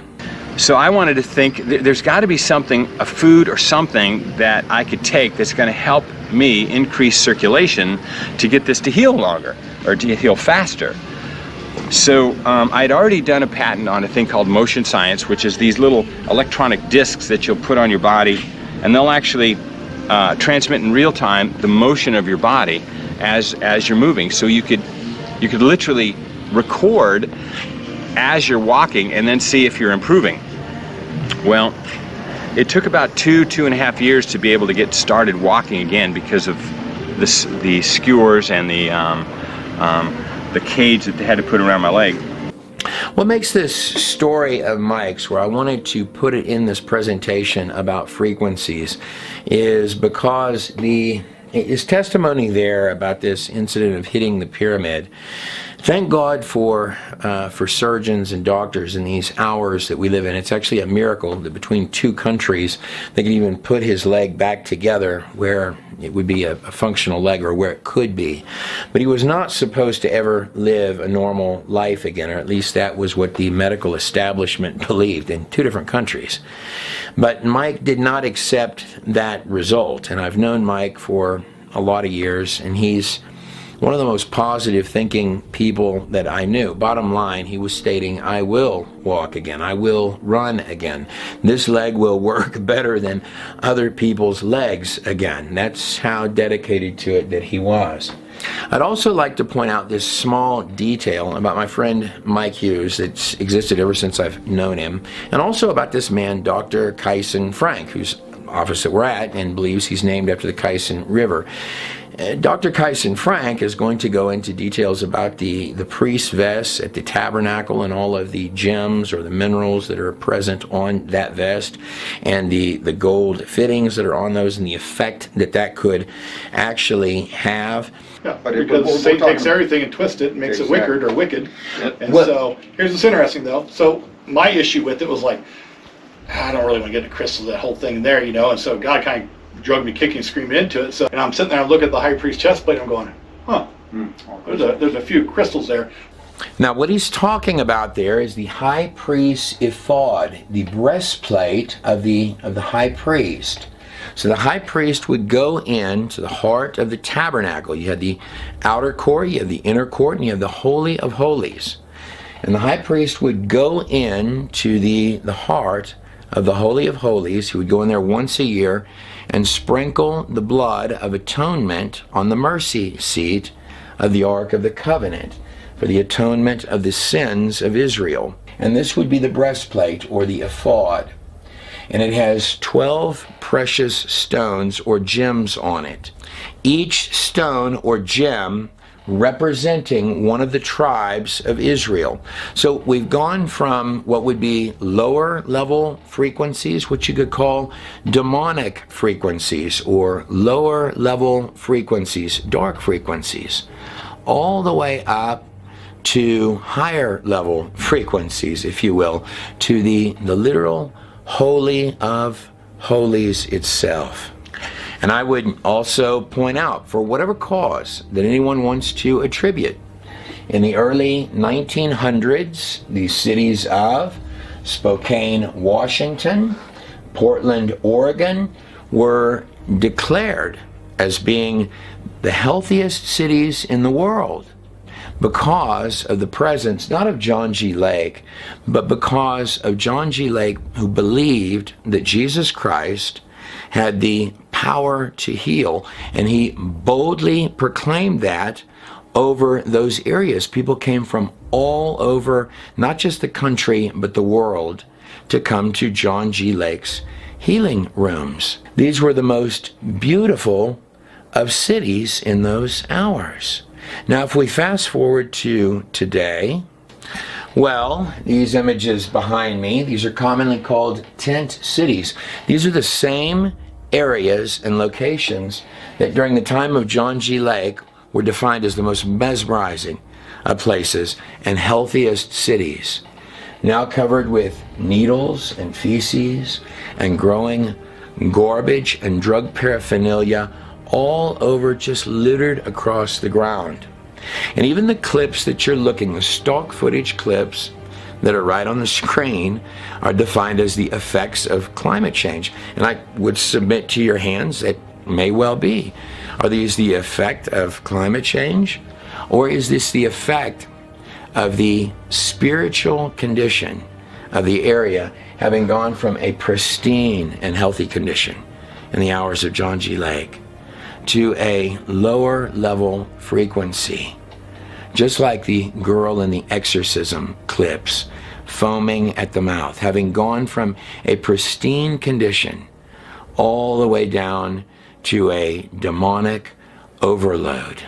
So I wanted to think there's got to be something, a food or something that I could take that's going to help me increase circulation to get this to heal longer or to heal faster. So I'd already done a patent on a thing called motion science, which is these little electronic discs that you'll put on your body, and they'll actually transmit in real time the motion of your body as you're moving. So you could literally record as you're walking and then see if you're improving. Well, it took about 2.5 years to be able to get started walking again because of the skewers and the cage that they had to put around my leg. What makes this story of Mike's, where I wanted to put it in this presentation about frequencies, is because his testimony there about this incident of hitting the pyramid. Thank God for surgeons and doctors in these hours that we live in. It's actually a miracle that between two countries they can even put his leg back together where it would be a functional leg, or where it could be. But he was not supposed to ever live a normal life again, or at least that was what the medical establishment believed in two different countries. But Mike did not accept that result, and I've known Mike for a lot of years, and he's one of the most positive thinking people that I knew. Bottom line, he was stating, I will walk again. I will run again. This leg will work better than other people's legs again. That's how dedicated to it that he was. I'd also like to point out this small detail about my friend Mike Hughes that's existed ever since I've known him, and also about this man, Dr. Kyson Frank, whose office that we're at and believes he's named after the Kyson River. Dr. Kyson Frank is going to go into details about the priest's vest at the tabernacle and all of the gems or the minerals that are present on that vest, and the gold fittings that are on those, and the effect that could actually have. Yeah, because Satan takes everything and twists it and makes it wicked or wicked. And so here's what's interesting though. So my issue with it was like, I don't really want to get into crystals, that whole thing there, and so God kind of drug me kicking and screaming into it. So, and I'm sitting there and look at the high priest chest plate and I'm going, there's a few crystals there. Now what he's talking about there is the high priest's ephod, the breastplate of the high priest. So the high priest would go into the heart of the tabernacle. You had the outer court, you have the inner court, and you have the Holy of Holies. And the high priest would go into the heart of the Holy of Holies. He would go in there once a year and sprinkle the blood of atonement on the mercy seat of the Ark of the Covenant for the atonement of the sins of Israel. And this would be the breastplate, or the ephod. And it has 12 precious stones or gems on it. Each stone or gem representing one of the tribes of Israel. So we've gone from what would be lower level frequencies, which you could call demonic frequencies, or lower level frequencies, dark frequencies, all the way up to higher level frequencies, if you will, to the literal Holy of Holies itself. And I would also point out, for whatever cause that anyone wants to attribute, in the early 1900s, the cities of Spokane, Washington, Portland, Oregon, were declared as being the healthiest cities in the world because of the presence, not of John G. Lake, but because of John G. Lake, who believed that Jesus Christ had the power to heal, and he boldly proclaimed that over those areas. People came from all over, not just the country, but the world, to come to John G. Lake's healing rooms. These were the most beautiful of cities in those hours. Now, if we fast forward to today, well, these images behind me, these are commonly called tent cities. These are the same areas and locations that during the time of John G. Lake were defined as the most mesmerizing of places and healthiest cities, now covered with needles and feces and growing garbage and drug paraphernalia all over, just littered across the ground. And even the clips that you're looking, the stock footage clips that are right on the screen, are defined as the effects of climate change. And I would submit to your hands that may well be. Are these the effect of climate change? Or is this the effect of the spiritual condition of the area having gone from a pristine and healthy condition in the hours of John G. Lake to a lower level frequency? Just like the girl in the exorcism clips, foaming at the mouth, having gone from a pristine condition all the way down to a demonic overload.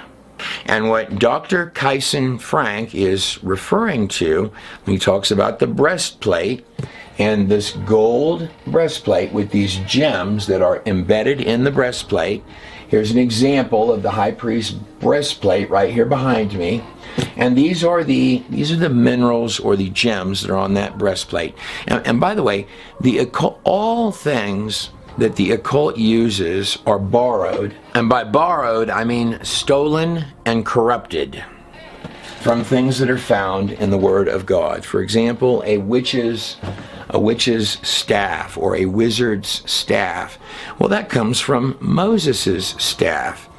And what Dr. Kyson Frank is referring to when he talks about the breastplate, and this gold breastplate with these gems that are embedded in the breastplate. Here's an example of the high priest's breastplate right here behind me. And these are the minerals or the gems that are on that breastplate. And by the way, the occult, all things that the occult uses are borrowed. And by borrowed, I mean stolen and corrupted from things that are found in the Word of God. For example, a witch's staff or a wizard's staff. Well, that comes from Moses's staff.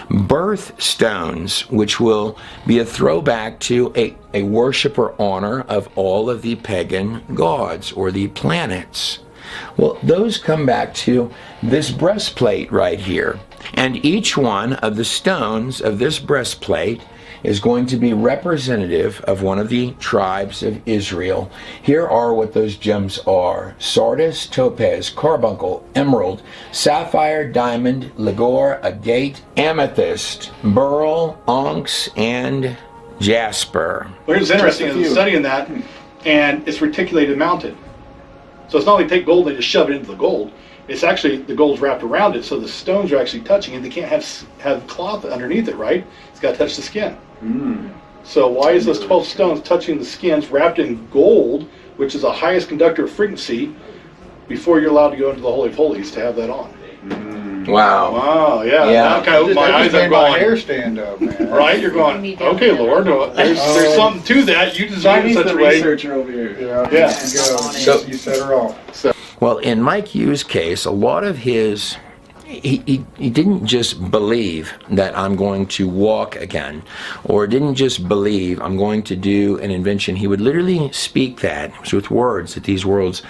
Birth stones, which will be a throwback to a worship or honor of all of the pagan gods or the planets. Well, those come back to this breastplate right here. And each one of the stones of this breastplate is going to be representative of one of the tribes of Israel. Here are what those gems are: sardis, topaz, carbuncle, emerald, sapphire, diamond, ligure, agate, amethyst, beryl, onyx, and jasper. Well, here's interesting is studying that, and it's reticulated mounted. So it's not like take gold and just shove it into the gold. It's actually, the gold's wrapped around it, so the stones are actually touching it. They can't have cloth underneath it, right? It's got to touch the skin. So why is those 12 stones touching the skins wrapped in gold, which is the highest conductor of frequency, before you're allowed to go into the Holy of Holies to have that on? Wow. Wow, yeah. That kind of, my eyes are going. Hair stand up, man. Right? You're going, okay, Lord, there's something to that. You design it such a way. Researcher over here. Yeah. So you set her off. Well, in Mike Hughes' case, a lot of his, he didn't just believe that I'm going to walk again, or didn't just believe I'm going to do an invention. He would literally speak that. It was with words that these worlds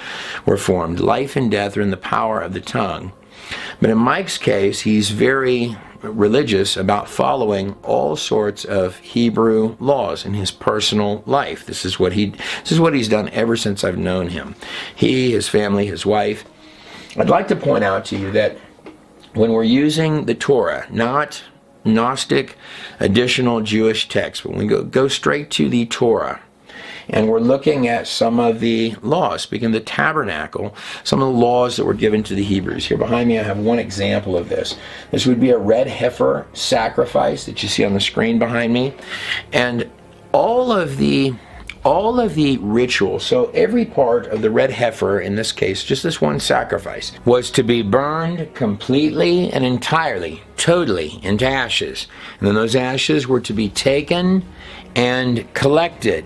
were formed. Life and death are in the power of the tongue. But in Mike's case, he's very religious about following all sorts of Hebrew laws in his personal life. This is what he's done ever since I've known him. He, his family, his wife. I'd like to point out to you that when we're using the Torah, not Gnostic additional Jewish texts, but when we go straight to the Torah, and we're looking at some of the laws, speaking of the tabernacle, some of the laws that were given to the Hebrews. Here behind me I have one example of this. This would be a red heifer sacrifice that you see on the screen behind me. And all of the ritual, so every part of the red heifer, in this case, just this one sacrifice, was to be burned completely and entirely, totally, into ashes. And then those ashes were to be taken and collected.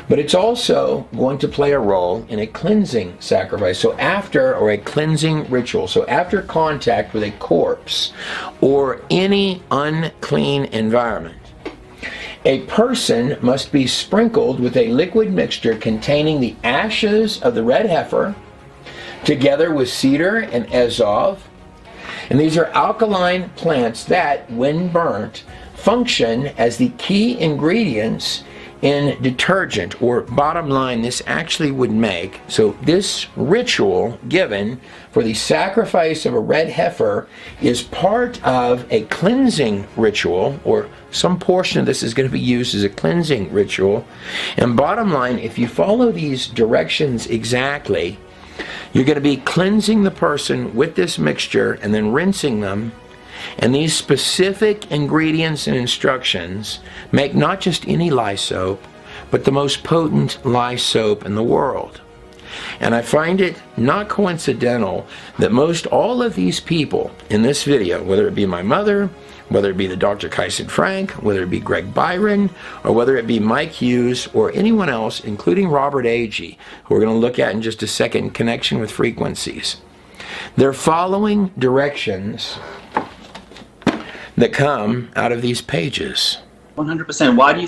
But it's also going to play a role in a cleansing sacrifice. So after, or a cleansing ritual, so after contact with a corpse or any unclean environment, A person must be sprinkled with a liquid mixture containing the ashes of the red heifer, together with cedar and ezov. And these are alkaline plants that, when burnt, function as the key ingredients in detergent, or bottom line, this actually would make, so this ritual given for the sacrifice of a red heifer is part of a cleansing ritual, or some portion of this is going to be used as a cleansing ritual. And bottom line, if you follow these directions exactly, you're going to be cleansing the person with this mixture and then rinsing them. And these specific ingredients and instructions make not just any lye soap, but the most potent lye soap in the world. And I find it not coincidental that most all of these people in this video, whether it be my mother, whether it be the Dr. Kyson Frank, whether it be Greg Byron, or whether it be Mike Hughes, or anyone else, including Robert Agee, who we're going to look at in just a second in connection with frequencies, they're following directions that come out of these pages. 100%. Why do you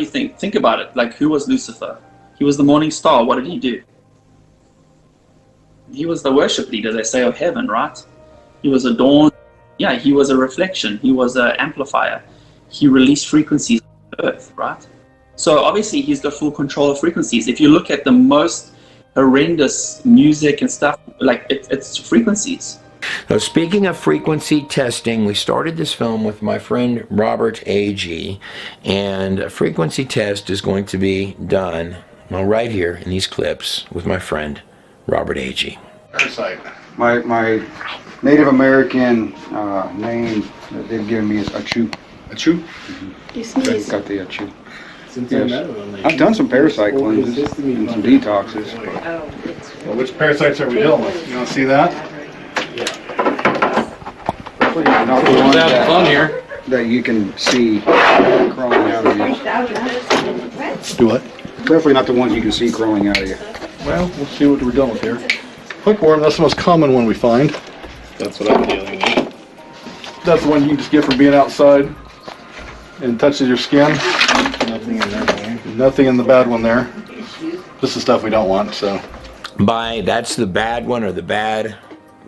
think, think about it, like who was Lucifer? He was the morning star. What did he do? He was the worship leader, they say, of heaven, right? He was a dawn. Yeah, he was a reflection. He was an amplifier. He released frequencies on earth, right? So obviously he's got full control of frequencies. If you look at the most horrendous music and stuff, like it's frequencies. Now, speaking of frequency testing, we started this film with my friend Robert Agee, and a frequency test is going to be done, well, right here in these clips with my friend Robert Agee. Parasite. My Native American name that they've given me is Achu. Achu? You sneeze. Got the Achu. Yes. I've done some parasite cleanses and some detoxes. Well, which parasites are we dealing with? You want to see that? Not the one that you can see crawling out of you. Do what? Definitely not the ones you can see crawling out of you. Well, we'll see what we're dealing with here. Hookworm, that's the most common one we find. That's what I'm dealing with. That's the one you can just get from being outside and touches your skin. Nothing in there. Nothing in the bad one there. Just the stuff we don't want, so. By that's the bad one, or the bad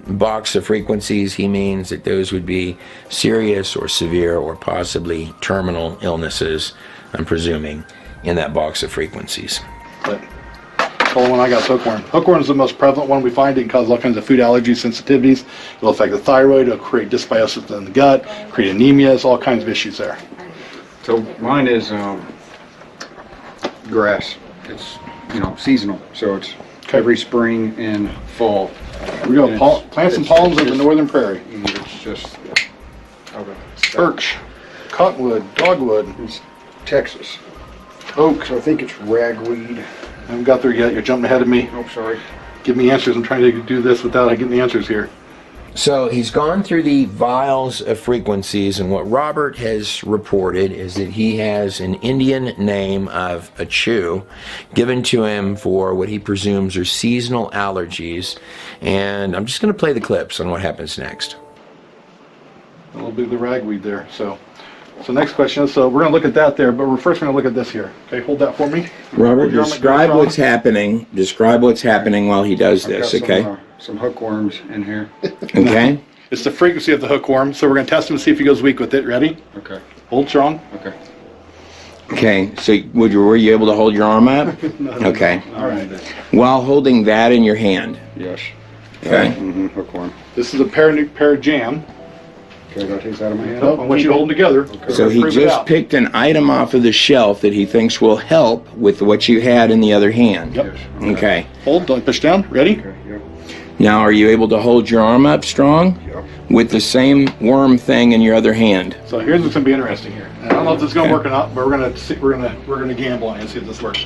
box of frequencies, he means that those would be serious or severe or possibly terminal illnesses, I'm presuming, in that box of frequencies. But the only one I got is hookworm. Hookworm is the most prevalent one we find. It can cause all kinds of food allergies, sensitivities. It'll affect the thyroid. It'll create dysbiosis in the gut, create anemias, all kinds of issues there. So mine is grass. It's seasonal, so it's every spring and fall. We go plants and pollens of the northern prairie. It's just Birch, cottonwood, dogwood, it's Texas. oak. So I think it's ragweed. I haven't got there yet. You're jumping ahead of me. Oh, sorry. Give me answers. I'm trying to do this without getting the answers here. So he's gone through the vials of frequencies, and what Robert has reported is that he has an Indian name of Achu given to him for what he presumes are seasonal allergies. And I'm just going to play the clips on what happens next. A little bit of the ragweed there. So next question is, so we're going to look at that there, but first we're going to look at this here. Okay, hold that for me. Robert, describe what's happening. Describe what's happening while he does this, okay? Some hookworms in here. Okay? It's the frequency of the hookworm, so we're going to test him and see if he goes weak with it. Ready? Okay. Hold strong. Okay. Okay, so were you able to hold your arm up? Okay. All right. While holding that in your hand. Yes. Okay. Hookworm. This is a pair jam. Okay, I gotta take that out of my hand. I want you to hold them together. Okay. So he just picked an item off of the shelf that he thinks will help with what you had in the other hand. Yep. Okay. Hold, don't push down. Ready? Okay, yep. Now, are you able to hold your arm up strong? Yep. With the same worm thing in your other hand? So here's what's going to be interesting here. And I don't know if this is going to work or not, but we're going to see, we're going to gamble on it and see if this works.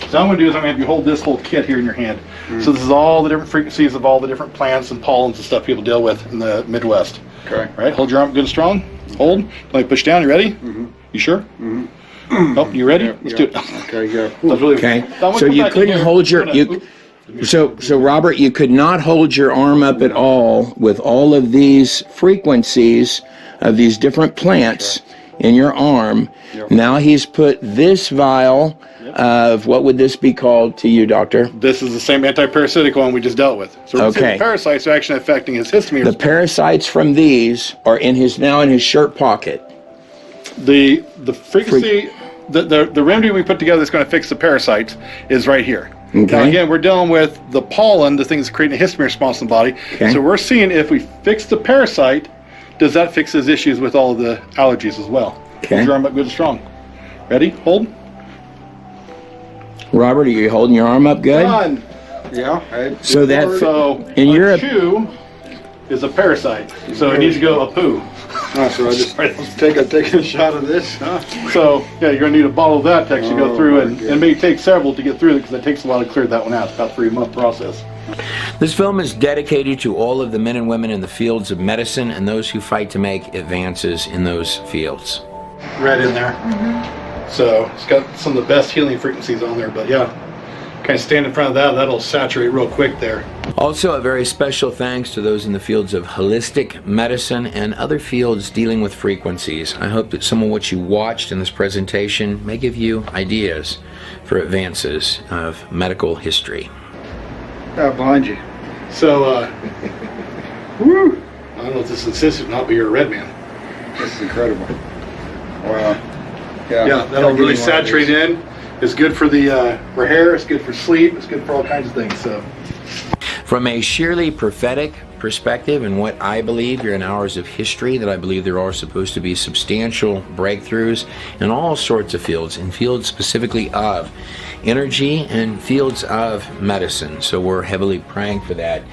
So I'm going to do is I'm going to have you hold this whole kit here in your hand. So this is all the different frequencies of all the different plants and pollens and stuff people deal with in the Midwest. Okay. All right, hold your arm good and strong. Hold. Let me push down. You ready? You sure? Oh, you ready? Let's do it. Okay, yeah. That's really Okay. Now, So you couldn't hold your So Robert, you could not hold your arm up at all with all of these frequencies of these different plants in your arm. Yep. Now he's put this vial of, what would this be called to you, doctor? This is the same anti-parasitic one we just dealt with. So we're saying the parasites are actually affecting his histamine. The parasites from these are in his shirt pocket. The frequency, the remedy we put together that's going to fix the parasites is right here. Okay. Now again, we're dealing with the pollen, the things creating a histamine response in the body. Okay. So we're seeing if we fix the parasite, does that fix his issues with all of the allergies as well? Okay. Hold your arm up good and strong. Ready? Hold. Robert, are you holding your arm up good? Done. Yeah. So that, So in a Europe, chew is a parasite. So it needs to go a poo. So I just take a shot of this, huh? So yeah, you're gonna need a bottle of that to actually go through, and it may take several to get through it because it takes a while to clear that one out. It's about a 3-month process. This film is dedicated to all of the men and women in the fields of medicine and those who fight to make advances in those fields. Right in there. So it's got some of the best healing frequencies on there, but yeah, kind of stand in front of that, that'll saturate real quick there. Also, a very special thanks to those in the fields of holistic medicine and other fields dealing with frequencies. I hope that some of what you watched in this presentation may give you ideas for advances of medical history. Behind you. So, woo! I don't know if this is insistent or not, but you're a red man. This is incredible. Wow. Yeah, that'll really saturate in. It's good for the for hair, it's good for sleep, it's good for all kinds of things. So, from a sheerly prophetic perspective, and what I believe here in hours of history, that I believe there are supposed to be substantial breakthroughs in all sorts of fields, in fields specifically of energy and fields of medicine. So we're heavily praying for that.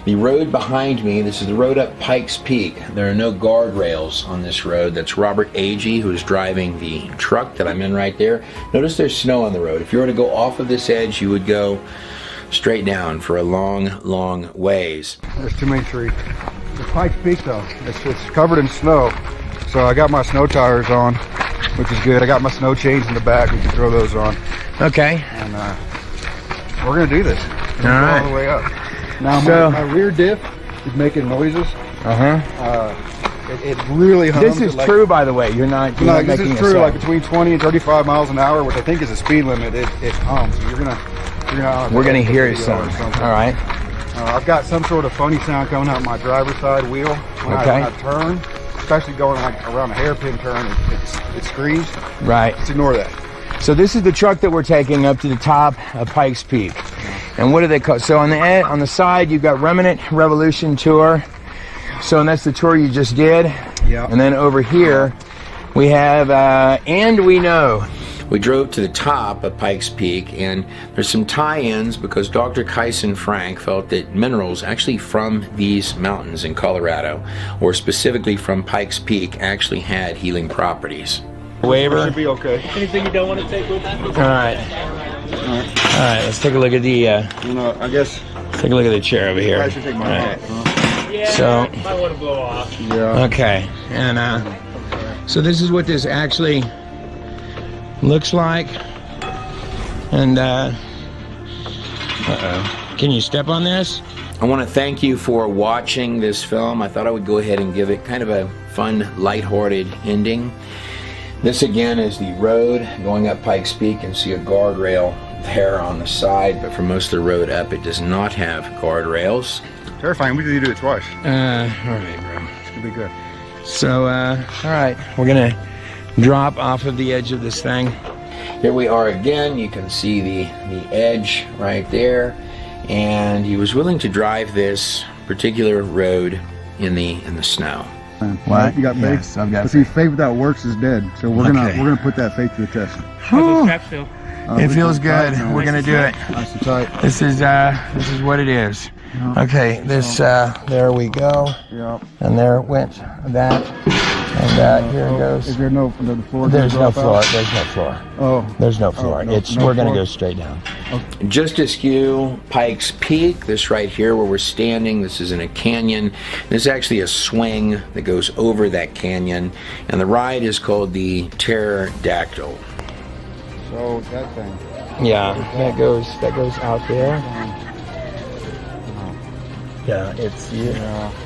The road behind me, this is the road up Pikes Peak. There are no guardrails on this road. That's Robert Agee, who is driving the truck that I'm in right there. Notice there's snow on the road. If you were to go off of this edge, you would go straight down for a long, long ways. There's too many trees. The Pikes Peak though, it's covered in snow. So I got my snow tires on, which is good. I got my snow chains in the back. We can throw those on. Okay. And we're gonna do this. We're gonna go all the way up. Now my rear diff is making noises. It really hums. This is true, by the way. You're not this making is true. Like between 20 and 35 miles an hour, which I think is the speed limit. It hums. So we're gonna hear some. All right. I've got some sort of funny sound coming out my driver's side wheel when I turn, especially going like around a hairpin turn. It screams. Right. Let's ignore that. So this is the truck that we're taking up to the top of Pikes Peak. And what do they call? So on the side you've got Remnant Revolution Tour. So and that's the tour you just did. Yeah. And then over here we have And We Know. We drove to the top of Pikes Peak, and there's some tie-ins because Dr. Kyson Frank felt that minerals actually from these mountains in Colorado, or specifically from Pikes Peak, actually had healing properties. Waiver. Should be okay. Anything you don't want to take with you? All right. All right. Let's take a look at the. I guess. Let's take a look at the chair over here. I should take my hat. Yeah. So. Might want to blow off. Yeah. Okay. And so this is what this actually looks like. And can you step on this? I want to thank you for watching this film. I thought I would go ahead and give it kind of a fun, lighthearted ending. This again is the road going up Pikes Peak, and see a guardrail there on the side, but for most of the road up it does not have guardrails. Terrifying. We need to do it twice. All right, bro. It's gonna be good. So all right, we're gonna drop off of the edge of this thing. Here we are again. You can see the edge right there, and he was willing to drive this particular road in the snow. What? You got faith? Yes, I've got faith. See, faith without works is dead. So we're gonna put that faith to the test. How's those straps feel? It feels good. We're gonna do it. Nice and tight. This is what it is. Okay, this there we go. Yeah. And there went that. And here it goes. Is there no floor? There's no floor. There's no floor. Oh. There's no floor. No we're gonna floor? go straight down. Just askew Pikes Peak, this right here where we're standing, this is in a canyon. This is actually a swing that goes over that canyon, and the ride is called the Pterodactyl. So that thing. Yeah, that goes out there. Yeah, it's you're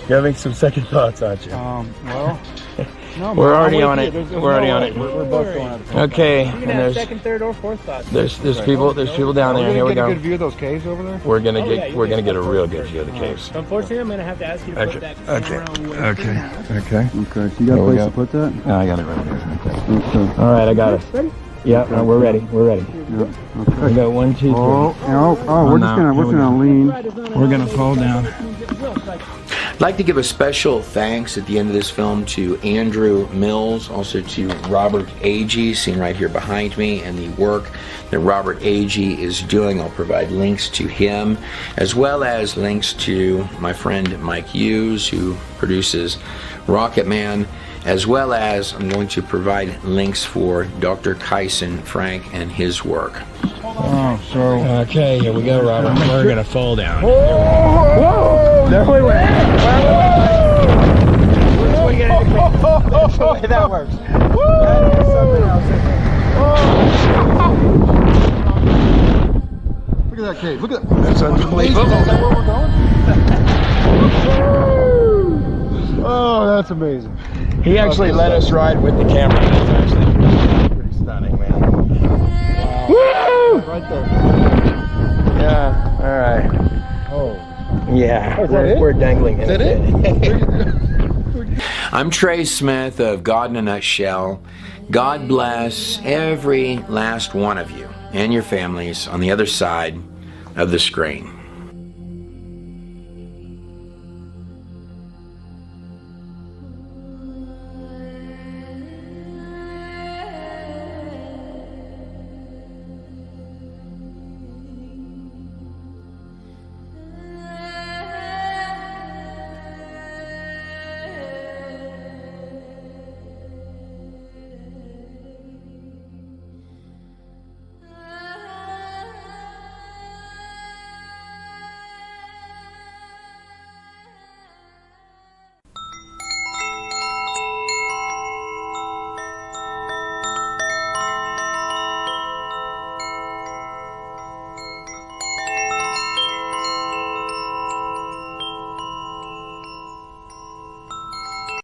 having some second thoughts, aren't you? Well, No, We're man, already I'm on with it. you. There's We're already no on way. it. We're both going at the same Okay, You can and have there's second, third, or fourth thoughts. there's people down there. We're Here we gonna go. get a good view of those caves over there. We're gonna Oh, yeah, get you'll we're gonna get get a a real photo good view of the caves. Unfortunately, I'm gonna have to ask you to put that camera away. Okay. Okay. So you got There a we place go. to put that? I got it right here. Okay. Okay. All right, I got it. Yeah, we're ready. We're ready. Yeah. Okay. We go 1, 2, 3. We're just gonna lean. We're gonna fall down. I'd like to give a special thanks at the end of this film to Andrew Mills, also to Robert Agee, seen right here behind me, and the work that Robert Agee is doing. I'll provide links to him, as well as links to my friend Mike Hughes, who produces Rocket Man, as well as I'm going to provide links for Dr. Kyson Frank and his work. Oh, so. Okay, here we go, Robert. We're gonna fall down. Whoa! There we went. That's the way that works. That is something else. Look at that cave. Look at that. That's unbelievable. Is that where we're going? Oh, that's amazing. He actually let us ride with the camera. That's actually pretty stunning, man. Wow. Woo! Right there. Yeah. All right. Oh. Yeah. Oh, is that it? We're dangling in Is that it. I'm Trey Smith of God in a Nutshell. God bless every last one of you and your families on the other side of the screen.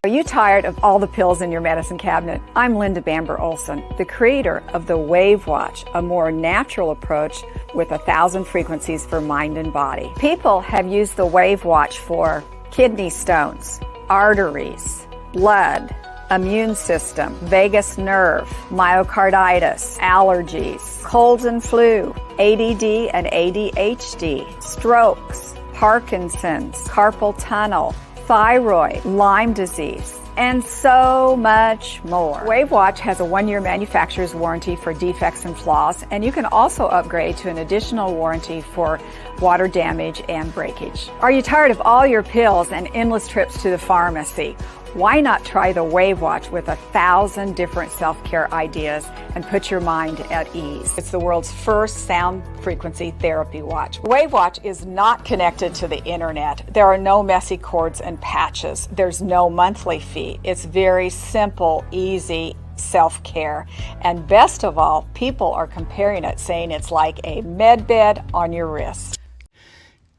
Are you tired of all the pills in your medicine cabinet? I'm Linda Bamber Olson, the creator of the Wave Watch, a more natural approach with 1,000 frequencies for mind and body. People have used the Wave Watch for kidney stones, arteries, blood, immune system, vagus nerve, myocarditis, allergies, colds and flu, ADD and ADHD, strokes, Parkinson's, carpal tunnel, thyroid, Lyme disease, and so much more. Wave Watch has a 1-year manufacturer's warranty for defects and flaws, and you can also upgrade to an additional warranty for water damage and breakage. Are you tired of all your pills and endless trips to the pharmacy? Why not try the Wave Watch with 1,000 different self-care ideas and put your mind at ease? It's the world's first sound frequency therapy watch. Wave Watch is not connected to the internet. There are no messy cords and patches. There's no monthly fee. It's very simple, easy self-care. And best of all, people are comparing it, saying it's like a med bed on your wrist.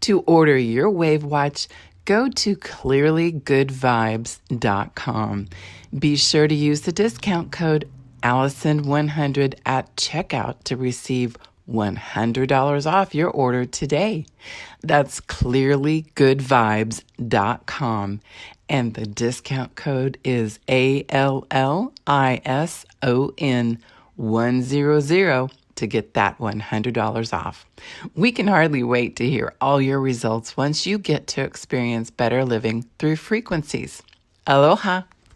To order your Wave Watch, go to clearlygoodvibes.com. Be sure to use the discount code Allison100 at checkout to receive $100 off your order today. That's clearlygoodvibes.com. And the discount code is ALLISON100 to get that $100 off. We can hardly wait to hear all your results once you get to experience better living through frequencies. Aloha!